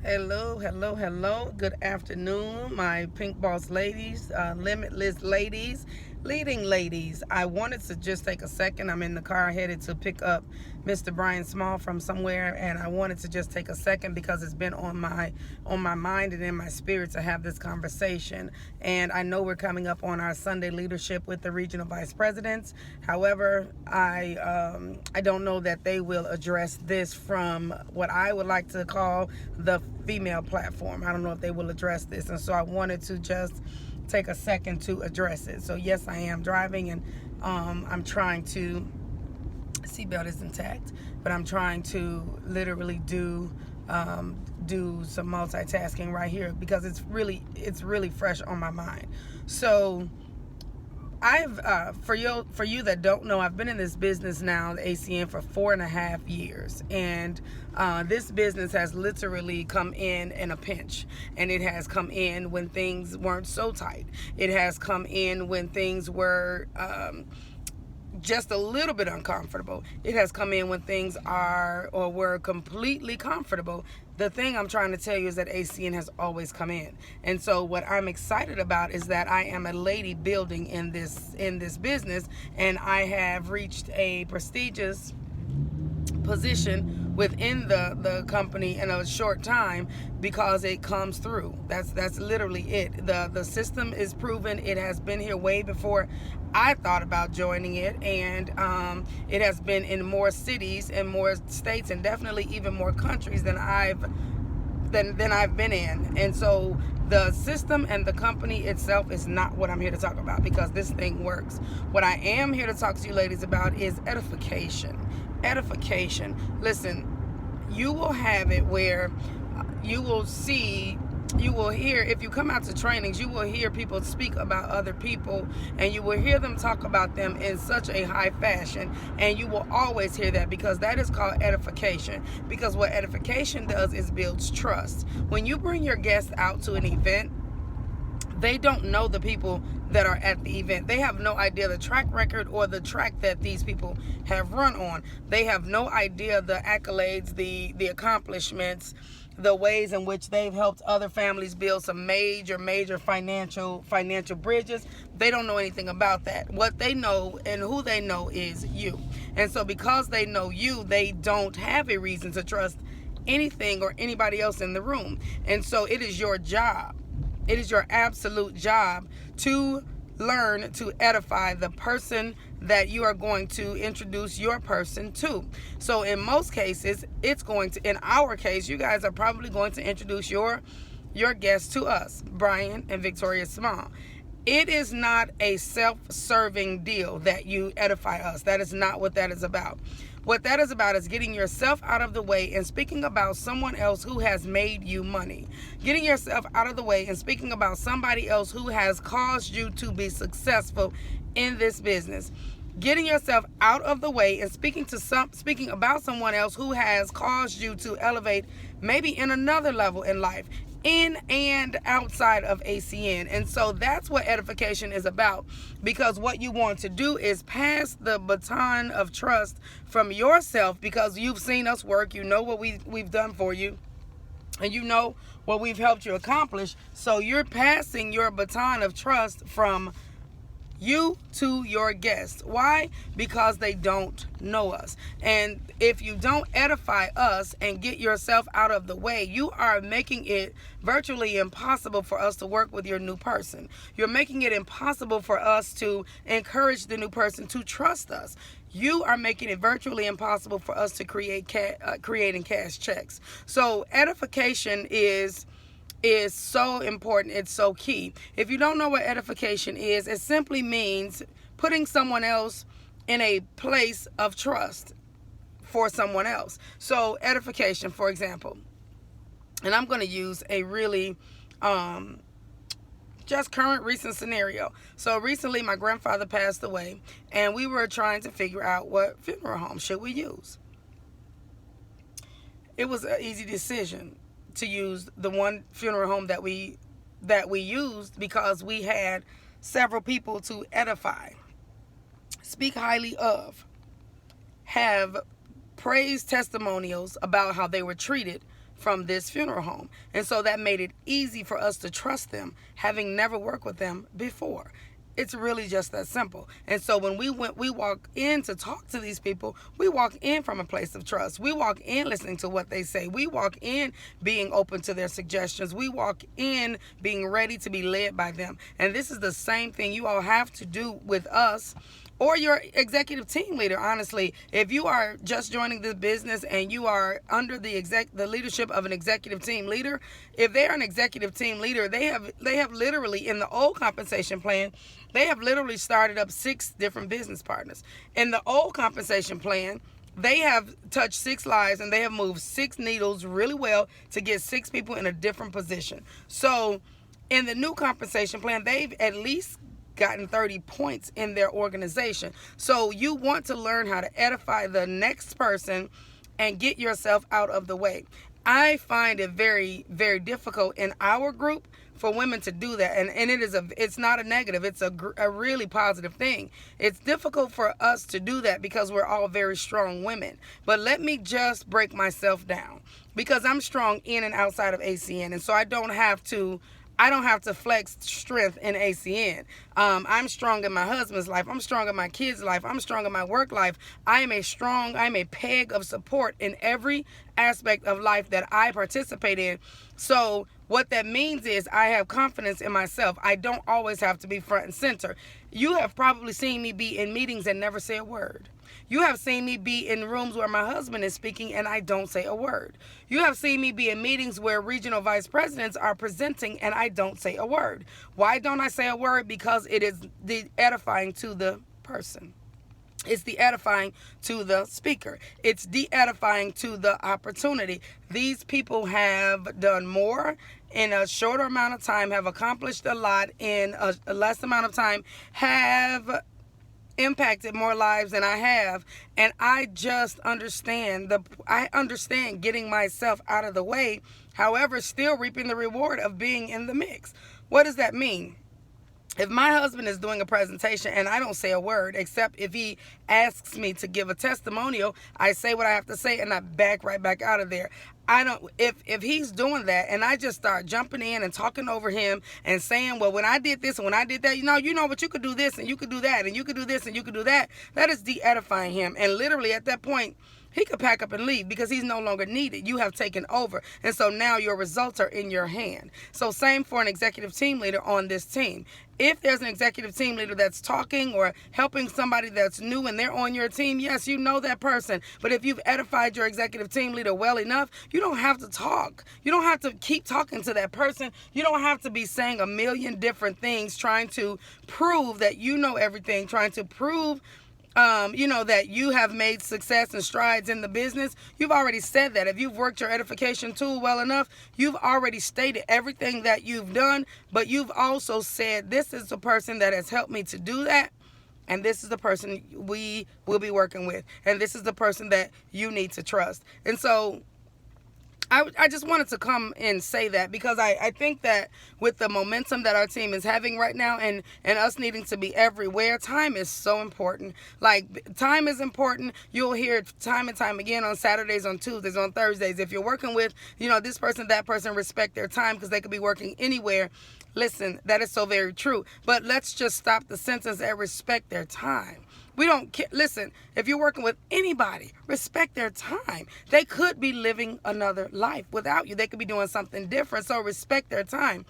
Hello, hello, hello. Good afternoon, my Pink Boss ladies, limitless ladies, leading ladies. I wanted to just take a second. I'm in the car headed to pick up Mr. Brian Small from somewhere, and I wanted to just take a second because it's been on my mind and in my spirit to have this conversation. And I know we're coming up on our Sunday leadership with the regional vice presidents. However, I don't know that they will address this from what I would like to call the female platform. I don't know if they will address this, and so I wanted to just take a second to address it. So yes, I am driving, and I'm trying to, seatbelt is intact, but I'm trying to literally do some multitasking right here because it's really fresh on my mind. So I've for you that don't know, I've been in this business now, the ACN, for 4.5 years, and this business has literally come in a pinch, and it has come in when things weren't so tight. It has come in when things were just a little bit uncomfortable. It has come in when things are or were completely comfortable. The thing I'm trying to tell you is that ACN has always come in. And so what I'm excited about is that I am a lady building in this business, and I have reached a prestigious position within the company in a short time because it comes through. That's literally it. The system is proven. It has been here way before I thought about joining it, and it has been in more cities and more states and definitely even more countries than I've been in. And so the system and the company itself is not what I'm here to talk about, because this thing works. What I am here to talk to you ladies about is edification. Edification. Listen, you will have it where you will hear, if you come out to trainings, you will hear people speak about other people, and you will hear them talk about them in such a high fashion, and you will always hear that because that is called edification. Because what edification does is builds trust. When you bring your guests out to an event, they don't know the people that are at the event. They have no idea the track record or the track that these people have run on. They have no idea the accolades, the accomplishments, the ways in which they've helped other families build some major financial bridges. They don't know anything about that. What they know and who they know is you. And so because they know you, they don't have a reason to trust anything or anybody else in the room. And so it is your job. It is your absolute job to learn to edify the person that you are going to introduce your person to. So in most cases, in our case, you guys are probably going to introduce your guests to us, Brian and Victoria Small. It is not a self-serving deal that you edify us. That is not what that is about. What that is about is getting yourself out of the way and speaking about someone else who has made you money. Getting yourself out of the way and speaking about somebody else who has caused you to be successful in this business. Getting yourself out of the way and speaking about someone else who has caused you to elevate maybe in another level in life, in and outside of ACN. And so that's what edification is about, because what you want to do is pass the baton of trust from yourself, because you've seen us work, you know what we've done for you, and you know what we've helped you accomplish. So you're passing your baton of trust from you to your guests. Why? Because they don't know us. And if you don't edify us and get yourself out of the way, you are making it virtually impossible for us to work with your new person. You're making it impossible for us to encourage the new person to trust us. You are making it virtually impossible for us to create and cash checks. So edification is so important. It's so key. If you don't know what edification is, it simply means putting someone else in a place of trust for someone else. So edification, for example, and I'm going to use a really just current recent scenario. So recently my grandfather passed away, and we were trying to figure out what funeral home should we use. It was an easy decision to use the one funeral home that we used, because we had several people to edify, speak highly of, have praise testimonials about how they were treated from this funeral home. And so that made it easy for us to trust them, having never worked with them before. It's really just that simple. And so when we walk in to talk to these people, we walk in from a place of trust. We walk in listening to what they say. We walk in being open to their suggestions. We walk in being ready to be led by them. And this is the same thing you all have to do with us or your executive team leader. Honestly, if you are just joining this business and you are under the leadership of an executive team leader, if they're an executive team leader, they have literally, in the old compensation plan, they have literally started up 6 different business partners. In the old compensation plan, they have touched 6 lives and they have moved 6 needles really well to get 6 people in a different position. So in the new compensation plan, they've at least gotten 30 points in their organization. So you want to learn how to edify the next person and get yourself out of the way. I find it very, very difficult in our group for women to do that, and it's not a negative, it's a really positive thing. It's difficult for us to do that because we're all very strong women. But let me just break myself down, because I'm strong in and outside of ACN, and so I don't have to flex strength in ACN. I'm strong in my husband's life. I'm strong in my kids' life. I'm strong in my work life. I'm a peg of support in every aspect of life that I participate in. So what that means is I have confidence in myself. I don't always have to be front and center. You have probably seen me be in meetings and never say a word. You have seen me be in rooms where my husband is speaking and I don't say a word. You have seen me be in meetings where regional vice presidents are presenting and I don't say a word. Why don't I say a word? Because it is the edifying to the person. It's the edifying to the speaker. It's de-edifying to the opportunity. These people have done more in a shorter amount of time, have accomplished a lot in a less amount of time, have impacted more lives than I have, and I just understand getting myself out of the way, however, still reaping the reward of being in the mix. What does that mean? If my husband is doing a presentation and I don't say a word, except if he asks me to give a testimonial, I say what I have to say and I back right back out of there. If he's doing that and I just start jumping in and talking over him and saying, well, when I did this and when I did that, you know, but you could do this and you could do that and you could do this and you could do that, that is de-edifying him. And literally at that point, he could pack up and leave because he's no longer needed. You have taken over. And so now your results are in your hand. So same for an executive team leader on this team. If there's an executive team leader that's talking or helping somebody that's new and they're on your team, yes, you know that person. But if you've edified your executive team leader well enough, you don't have to talk. You don't have to keep talking to that person. You don't have to be saying a million different things, trying to prove that you know everything, trying to prove that you have made success and strides in the business. You've already said that. If you've worked your edification tool well enough, you've already stated everything that you've done, but you've also said, this is the person that has helped me to do that, and this is the person we will be working with, and this is the person that you need to trust. And so I just wanted to come and say that because I think that with the momentum that our team is having right now and us needing to be everywhere, time is so important. Like, time is important. You'll hear it time and time again on Saturdays, on Tuesdays, on Thursdays. If you're working with, this person, that person, respect their time because they could be working anywhere. Listen, that is so very true. But let's just stop the sentence and respect their time. We don't care. Listen, if you're working with anybody, respect their time. They could be living another life without you. They could be doing something different. So respect their time.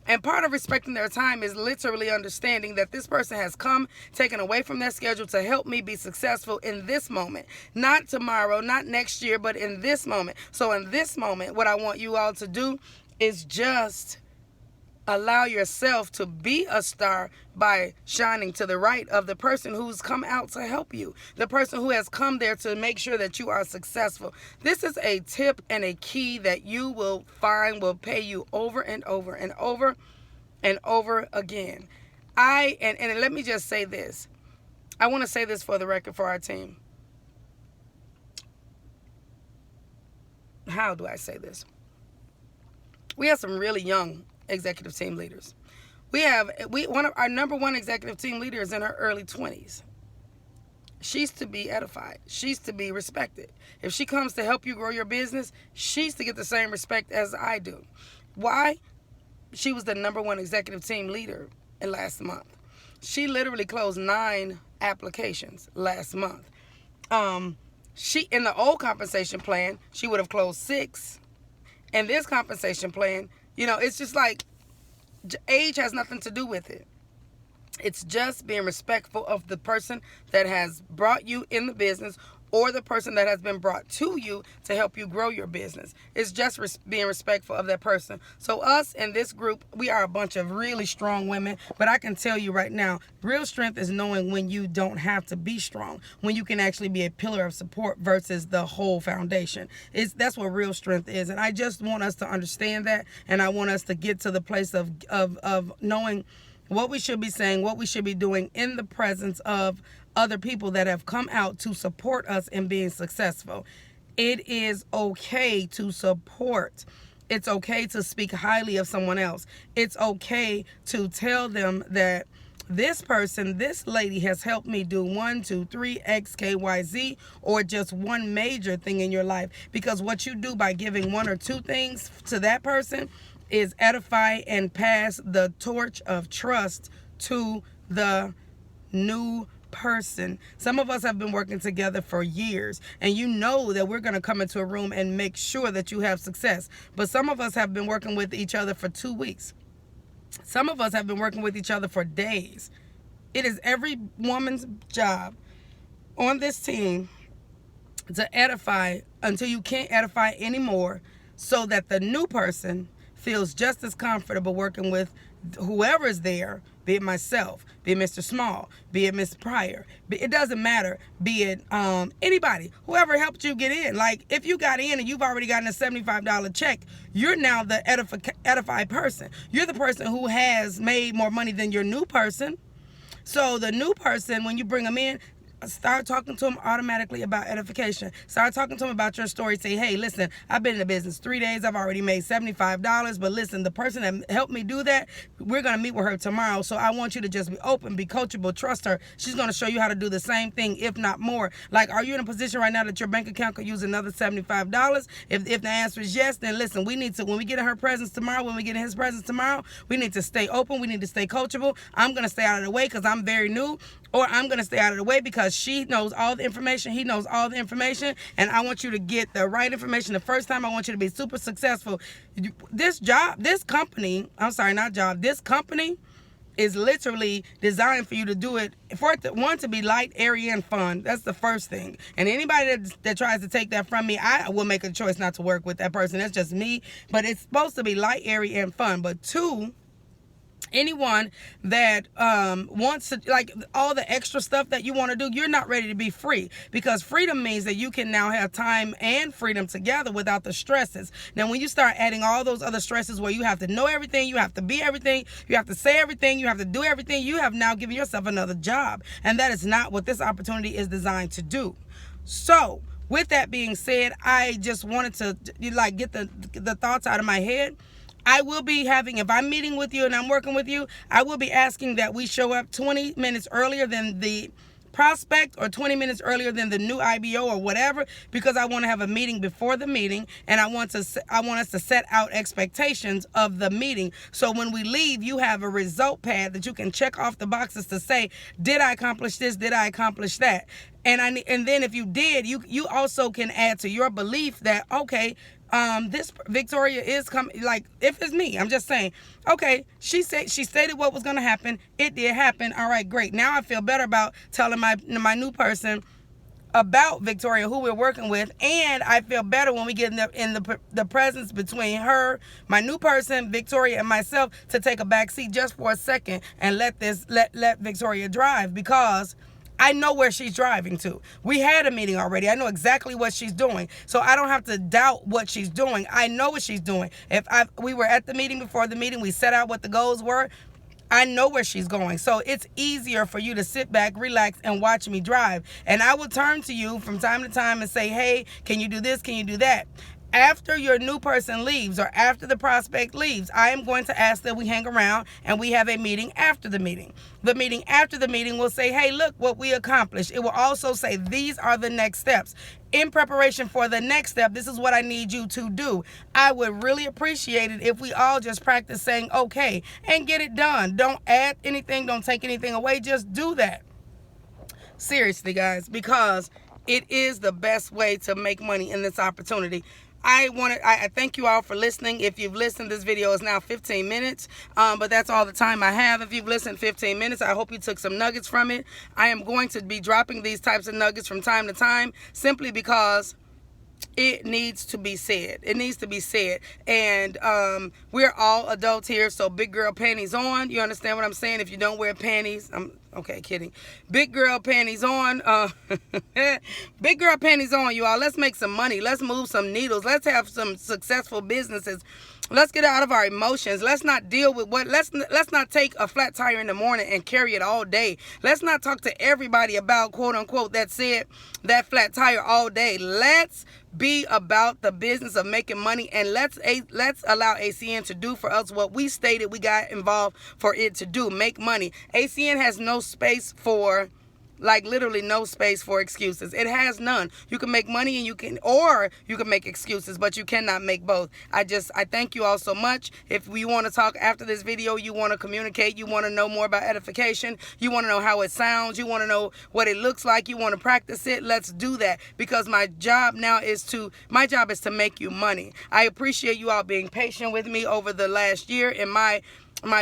And part of respecting their time is literally understanding that this person has come, taken away from their schedule to help me be successful in this moment. Not tomorrow, not next year, but in this moment. So in this moment, what I want you all to do is just allow yourself to be a star by shining to the right of the person who's come out to help you, the person who has come there to make sure that you are successful. This is a tip and a key that you will find will pay you over and over and over and over again. And let me just say this. I want to say this for the record for our team. How do I say this? We have some really young executive team leaders. One of our number one executive team leaders in her early 20s. she's to be edified. She's to be respected. If she comes to help you grow your business, she's to get the same respect as I do. Why? She was the #1 executive team leader in last month. She literally closed 9 applications last month. She, in the old compensation plan, she would have closed 6. In this compensation plan, it's just like age has nothing to do with it. It's just being respectful of the person that has brought you in the business, or the person that has been brought to you to help you grow your business. It's just being respectful of that person. So us in this group, we are a bunch of really strong women, but I can tell you right now, real strength is knowing when you don't have to be strong, when you can actually be a pillar of support versus the whole foundation. That's what real strength is. And I just want us to understand that, and I want us to get to the place of knowing what we should be saying, what we should be doing in the presence of other people that have come out to support us in being successful. It is okay to support. It's okay to speak highly of someone else. It's okay to tell them that this person, this lady has helped me do 1, 2, 3, X, K, Y, Z, or just one major thing in your life. Because what you do by giving 1 or 2 things to that person is edify and pass the torch of trust to the new person. Some of us have been working together for years, and you know that we're going to come into a room and make sure that you have success. But some of us have been working with each other for 2 weeks. Some of us have been working with each other for days. It is every woman's job on this team to edify until you can't edify anymore, so that the new person feels just as comfortable working with whoever is there, be it myself, be it Mr. Small, be it Miss Pryor. It doesn't matter. Be it anybody, whoever helped you get in. Like, if you got in and you've already gotten a $75 check, you're now the edified person. You're the person who has made more money than your new person. So the new person, when you bring them in, start talking to them automatically about edification. Start talking to them about your story. Say, hey, listen, I've been in the business 3 days. I've already made $75. But listen, the person that helped me do that, we're going to meet with her tomorrow. So I want you to just be open, be coachable, trust her. She's going to show you how to do the same thing, if not more. Like, are you in a position right now that your bank account could use another $75? If the answer is yes, then listen, we need to, when we get in her presence tomorrow, when we get in his presence tomorrow, we need to stay open. We need to stay coachable. I'm going to stay out of the way because I'm very new. Or I'm going to stay out of the way because she knows all the information. He knows all the information. And I want you to get the right information the first time. I want you to be super successful. This company is literally designed for you to do it. For it to be light, airy, and fun. That's the first thing. And anybody that tries to take that from me, I will make a choice not to work with that person. That's just me. But it's supposed to be light, airy, and fun. But 2, anyone that wants to, like, all the extra stuff that you want to do, you're not ready to be free, because freedom means that you can now have time and freedom together without the stresses. Now, when you start adding all those other stresses where you have to know everything, you have to be everything, you have to say everything, you have to do everything, you have now given yourself another job. And that is not what this opportunity is designed to do. So with that being said, I just wanted to get the thoughts out of my head. I will be having, if I'm meeting with you and I'm working with you, I will be asking that we show up 20 minutes earlier than the prospect, or 20 minutes earlier than the new IBO or whatever, because I want to have a meeting before the meeting, and I want us to set out expectations of the meeting. So when we leave, you have a result pad that you can check off the boxes to say, did I accomplish this? Did I accomplish that? And then if you did, you also can add to your belief that, okay, this Victoria is coming. Like, if it's me, I'm just saying, okay, she stated what was going to happen. It did happen. All right, great. Now I feel better about telling my new person about Victoria, who we're working with, and I feel better when we get in the presence between her, my new person, Victoria, and myself, to take a back seat just for a second and let Victoria drive, because I know where she's driving to. We had a meeting already. I know exactly what she's doing. So I don't have to doubt what she's doing. I know what she's doing. We were at the meeting before the meeting. We set out what the goals were. I know where she's going. So it's easier for you to sit back, relax, and watch me drive. And I will turn to you from time to time and say, hey, can you do this? Can you do that? after your new person leaves or after the prospect leaves, I am going to ask that we hang around and we have a meeting after the meeting. The meeting after the meeting will say, hey, look what we accomplished. It will also say, these are the next steps. In preparation for the next step, this is what I need you to do. I would really appreciate it if we all just practice saying okay and get it done. Don't add anything, don't take anything away, just do that. Seriously, guys, because it is the best way to make money in this opportunity. I thank you all for listening. If you've listened, this video is now 15 minutes, but that's all the time I have. If you've listened 15 minutes, I hope you took some nuggets from it. I am going to be dropping these types of nuggets from time to time simply because it needs to be said. It needs to be said. And we're all adults here, so big girl panties on. You understand what I'm saying? If you don't wear panties, okay, kidding. Big girl panties on. Big girl panties on, you all. Let's make some money. Let's move some needles. Let's have some successful businesses. Let's get out of our emotions. Let's not deal with let's not take a flat tire in the morning and carry it all day. Let's not talk to everybody about, quote unquote, that said that flat tire all day. Let's be about the business of making money, and let's allow ACN to do for us what we stated we got involved for it to do, make money. ACN has no space for, like, literally no space for excuses. It has none. You can make money and you can make excuses, but you cannot make both. I thank you all so much. If you want to talk after this video, you want to communicate, you want to know more about edification, you want to know how it sounds, you want to know what it looks like, you want to practice it, let's do that, because my job is to make you money. I appreciate you all being patient with me over the last year in my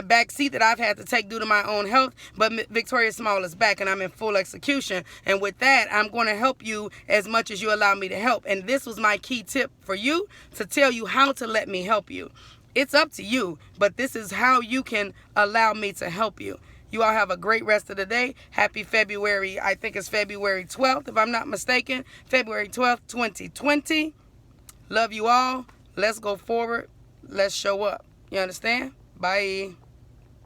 back seat that I've had to take due to my own health, but Victoria Small is back and I'm in full execution. And with that, I'm going to help you as much as you allow me to help. And this was my key tip for you, to tell you how to let me help you. It's up to you, but this is how you can allow me to help you. You all have a great rest of the day. Happy February, I think it's February 12th, if I'm not mistaken. February 12th, 2020. Love you all. Let's go forward. Let's show up. You understand? Bye.